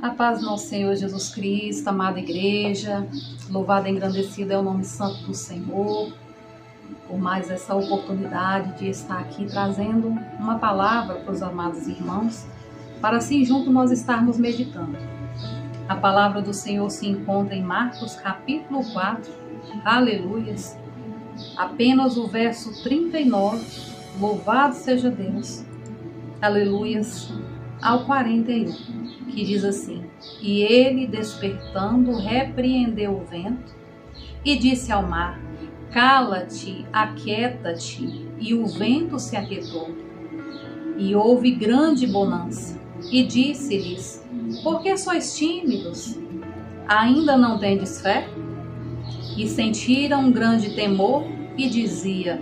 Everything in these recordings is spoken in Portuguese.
A paz do nosso Senhor Jesus Cristo, amada igreja, louvado e engrandecido é o nome santo do Senhor, por mais essa oportunidade de estar aqui trazendo uma palavra para os amados irmãos, para assim junto nós estarmos meditando. A palavra do Senhor se encontra em Marcos capítulo 4, aleluias, apenas o verso 39, louvado seja Deus, aleluias, ao 41, que diz assim: E ele, despertando, repreendeu o vento e disse ao mar: Cala-te, aquieta-te. E o vento se aquietou. E houve grande bonança. E disse-lhes: Por que sois tímidos? Ainda não tendes fé? E sentiram um grande temor e dizia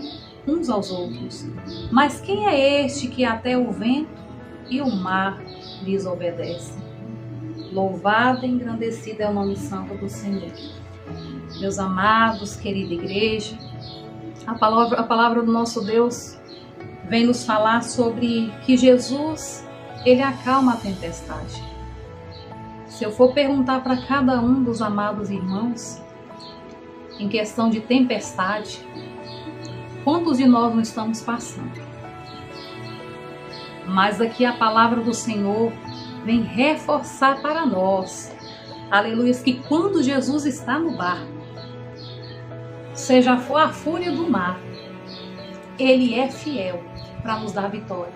uns aos outros: Mas quem é este que até o vento e o mar lhes obedece? Louvado e engrandecido é o nome santo do Senhor. Meus amados, querida igreja, a palavra do nosso Deus vem nos falar sobre que Jesus, ele acalma a tempestade. Se eu for perguntar para cada um dos amados irmãos, em questão de tempestade, quantos de nós não estamos passando? Mas aqui a palavra do Senhor vem reforçar para nós, aleluia, que quando Jesus está no barco, seja for a fúria do mar, ele é fiel para nos dar vitória.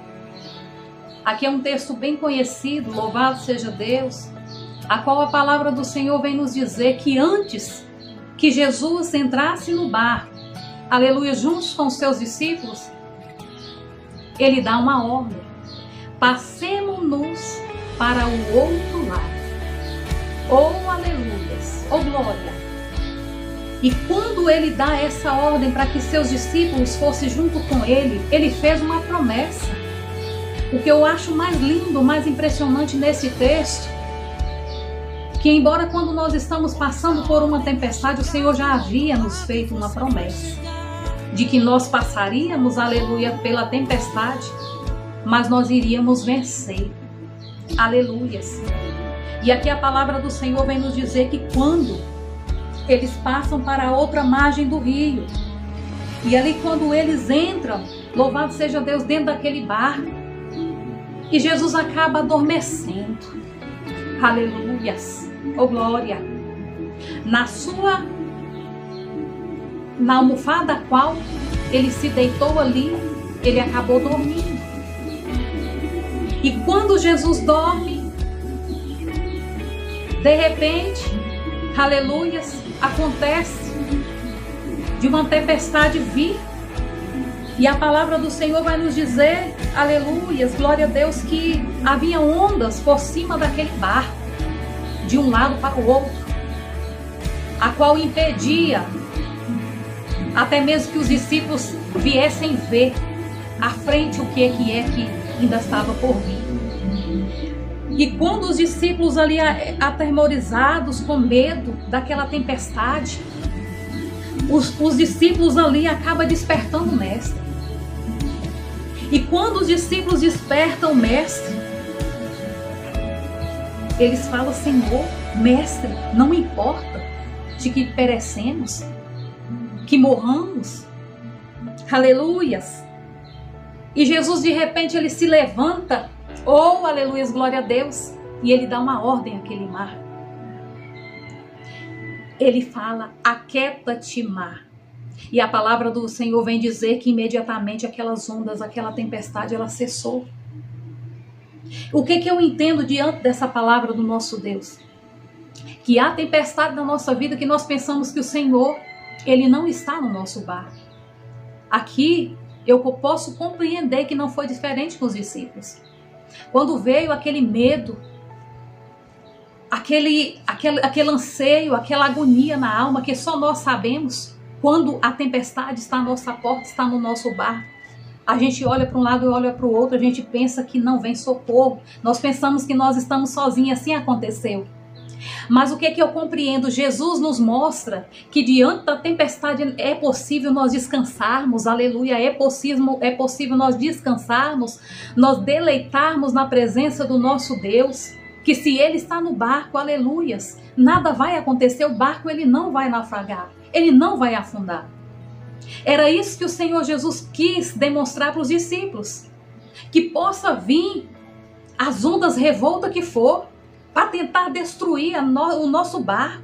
Aqui é um texto bem conhecido, louvado seja Deus, a qual a palavra do Senhor vem nos dizer que antes que Jesus entrasse no barco, aleluia, juntos com os seus discípulos, ele dá uma ordem: passemos-nos para o outro lado. Oh, aleluias, oh glória. E quando ele dá essa ordem para que seus discípulos fossem junto com ele, ele fez uma promessa. O que eu acho mais lindo, mais impressionante nesse texto, que embora quando nós estamos passando por uma tempestade, o Senhor já havia nos feito uma promessa de que nós passaríamos, aleluia, pela tempestade, mas nós iríamos vencer. Aleluias. E aqui a palavra do Senhor vem nos dizer que quando eles passam para a outra margem do rio, e ali quando eles entram, louvado seja Deus, dentro daquele barco, e Jesus acaba adormecendo. Aleluias. Oh glória. Na almofada a qual ele se deitou ali, ele acabou dormindo. E quando Jesus dorme, de repente, aleluias, acontece de uma tempestade vir. E a palavra do Senhor vai nos dizer, aleluias, glória a Deus, que havia ondas por cima daquele barco, de um lado para o outro, a qual impedia até mesmo que os discípulos viessem ver à frente o que é que ainda estava por vir. E quando os discípulos ali atemorizados, com medo daquela tempestade, os discípulos ali acabam despertando o mestre. E quando os discípulos despertam o mestre, eles falam: Senhor, mestre, não importa de que perecemos, que morramos. Aleluias. E Jesus de repente ele se levanta, oh aleluias, glória a Deus, e ele dá uma ordem àquele mar. Ele fala: aquieta-te, mar. E a palavra do Senhor vem dizer que imediatamente aquelas ondas, aquela tempestade, ela cessou. O que eu entendo diante dessa palavra do nosso Deus? Que há tempestade na nossa vida que nós pensamos que o Senhor, ele não está no nosso barco. Aqui eu posso compreender que não foi diferente com os discípulos. Quando veio aquele medo, aquele anseio, aquela agonia na alma que só nós sabemos, quando a tempestade está à nossa porta, está no nosso barco, a gente olha para um lado e olha para o outro, a gente pensa que não vem socorro, nós pensamos que nós estamos sozinhos, assim aconteceu. Mas o que eu compreendo? Jesus nos mostra que diante da tempestade é possível nós descansarmos, aleluia, é possível nós descansarmos, nós deleitarmos na presença do nosso Deus, que se ele está no barco, aleluias, nada vai acontecer, o barco ele não vai naufragar, ele não vai afundar. Era isso que o Senhor Jesus quis demonstrar para os discípulos, que possa vir as ondas revoltas que for, para tentar destruir o nosso barco,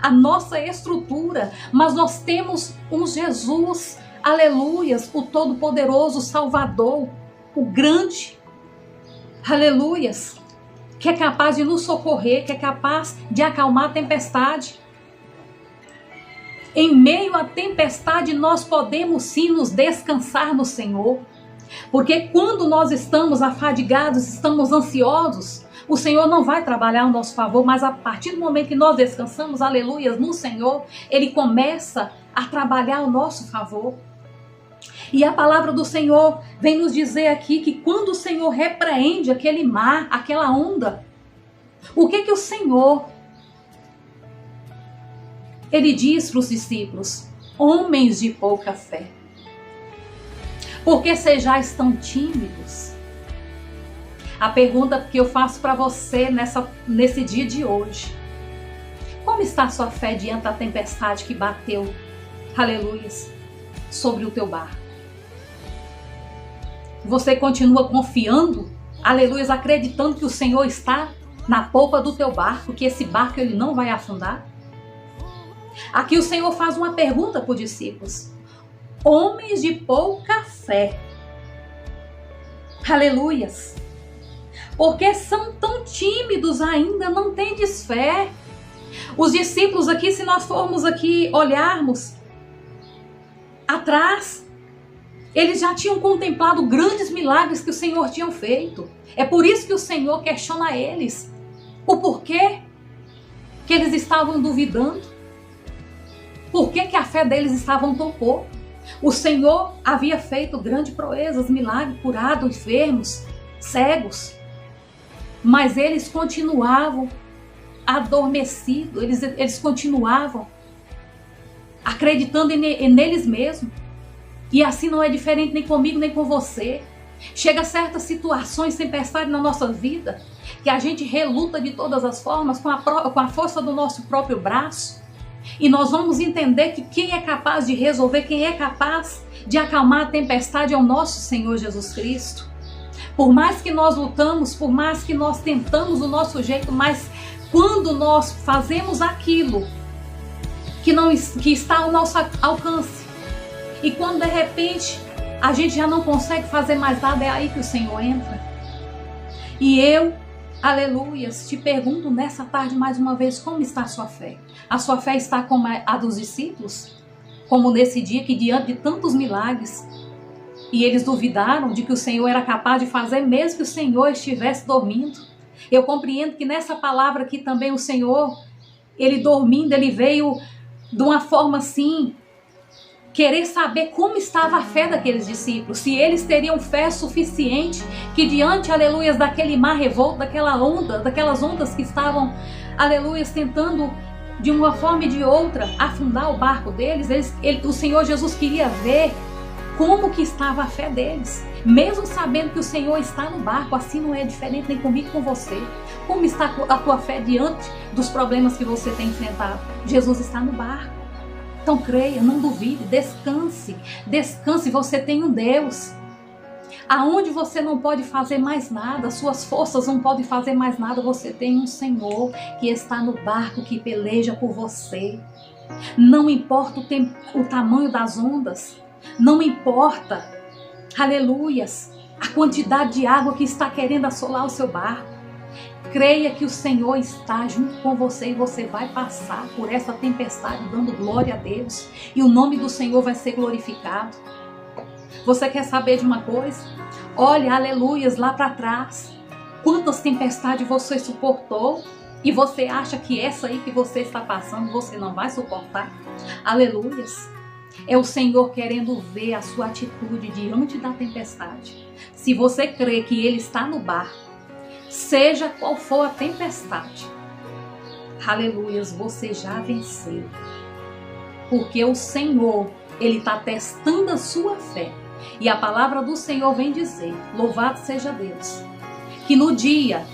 a nossa estrutura, mas nós temos um Jesus, aleluias, o Todo-Poderoso, o Salvador, o grande, aleluias, que é capaz de nos socorrer, que é capaz de acalmar a tempestade. Em meio à tempestade, nós podemos sim nos descansar no Senhor, porque quando nós estamos afadigados, estamos ansiosos, o Senhor não vai trabalhar ao nosso favor, mas a partir do momento que nós descansamos, aleluias, no Senhor, Ele começa a trabalhar ao nosso favor. E a palavra do Senhor vem nos dizer aqui que quando o Senhor repreende aquele mar, aquela onda, o que o Senhor, Ele diz para os discípulos: homens de pouca fé, porque sejais tão tímidos? A pergunta que eu faço para você nesse dia de hoje: como está a sua fé diante da tempestade que bateu, aleluias, sobre o teu barco? Você continua confiando, aleluias, acreditando que o Senhor está na polpa do teu barco, que esse barco ele não vai afundar? Aqui o Senhor faz uma pergunta para os discípulos: homens de pouca fé, aleluias, porque são tão tímidos ainda, não tendes fé? Os discípulos aqui, se nós formos aqui olharmos atrás, eles já tinham contemplado grandes milagres que o Senhor tinha feito. É por isso que o Senhor questiona eles o porquê que eles estavam duvidando, por que a fé deles estava tão pouco. O Senhor havia feito grandes proezas, milagres, curado enfermos, cegos, mas eles continuavam adormecidos, eles continuavam acreditando neles mesmos. E assim não é diferente nem comigo, nem com você. Chega certas situações, tempestade na nossa vida, que a gente reluta de todas as formas, com a força do nosso próprio braço. E nós vamos entender que quem é capaz de resolver, quem é capaz de acalmar a tempestade é o nosso Senhor Jesus Cristo. Por mais que nós lutamos, por mais que nós tentamos do nosso jeito, mas quando nós fazemos aquilo que está ao nosso alcance, e quando de repente a gente já não consegue fazer mais nada, é aí que o Senhor entra. E eu, aleluias, te pergunto nessa tarde mais uma vez: como está a sua fé? A sua fé está como a dos discípulos? Como nesse dia que, diante de tantos milagres, e eles duvidaram de que o Senhor era capaz de fazer, mesmo que o Senhor estivesse dormindo. Eu compreendo que nessa palavra aqui também o Senhor, Ele dormindo, Ele veio de uma forma assim, querer saber como estava a fé daqueles discípulos, se eles teriam fé suficiente que diante, aleluias, daquele mar revolto, daquelas ondas que estavam, aleluias, tentando de uma forma e de outra afundar o barco deles, o Senhor Jesus queria ver como que estava a fé deles, mesmo sabendo que o Senhor está no barco. Assim não é diferente nem comigo, com você. Como está a tua fé diante dos problemas que você tem enfrentado? Jesus está no barco. Então creia, não duvide, descanse, você tem um Deus. Aonde você não pode fazer mais nada, suas forças não podem fazer mais nada, você tem um Senhor que está no barco, que peleja por você. Não importa o tamanho das ondas, não importa, aleluias, a quantidade de água que está querendo assolar o seu barco. Creia que o Senhor está junto com você e você vai passar por essa tempestade dando glória a Deus. E o nome do Senhor vai ser glorificado. Você quer saber de uma coisa? Olha, aleluias, lá para trás. Quantas tempestades você suportou e você acha que essa aí que você está passando você não vai suportar? Aleluias. É o Senhor querendo ver a sua atitude diante da tempestade. Se você crê que Ele está no barco, seja qual for a tempestade, aleluias, você já venceu. Porque o Senhor, Ele está testando a sua fé. E a palavra do Senhor vem dizer, louvado seja Deus, que no dia,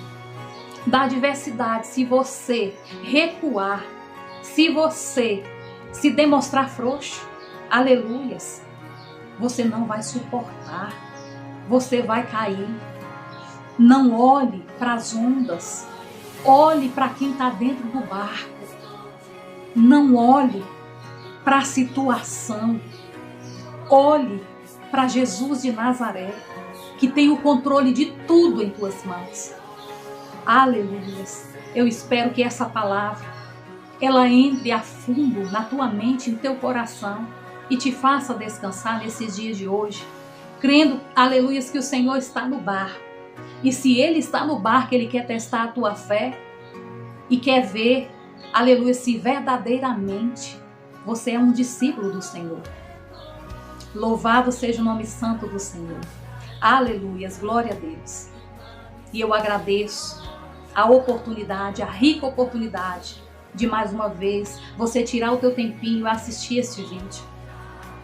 da adversidade, se você recuar, se você se demonstrar frouxo, aleluias, você não vai suportar, você vai cair. Não olhe para as ondas, olhe para quem está dentro do barco. Não olhe para a situação, olhe para Jesus de Nazaré, que tem o controle de tudo em tuas mãos. Aleluias. Eu espero que essa palavra, ela entre a fundo na tua mente, no teu coração e te faça descansar nesses dias de hoje, crendo, aleluias, que o Senhor está no barco. E se Ele está no barco, Ele quer testar a tua fé e quer ver, aleluia, se verdadeiramente você é um discípulo do Senhor. Louvado seja o nome santo do Senhor. Aleluias, glória a Deus. E eu agradeço a oportunidade, a rica oportunidade de mais uma vez você tirar o teu tempinho e assistir este vídeo.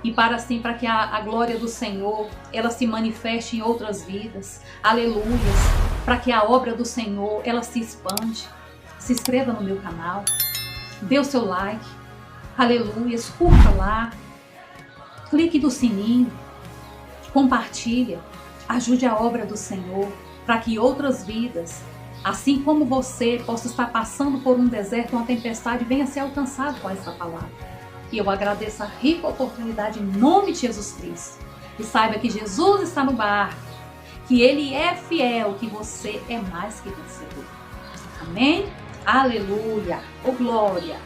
E para que a glória do Senhor, ela se manifeste em outras vidas. Aleluias. Para que a obra do Senhor, ela se expande. Se inscreva no meu canal. Dê o seu like. Aleluias. Curta lá. Clique no sininho. Compartilha. Ajude a obra do Senhor. Para que outras vidas, assim como você, possa estar passando por um deserto, uma tempestade, venha ser alcançado com essa palavra. E eu agradeço a rica oportunidade em nome de Jesus Cristo. E saiba que Jesus está no barco, que Ele é fiel, que você é mais que vencedor. Amém? Aleluia! Oh glória!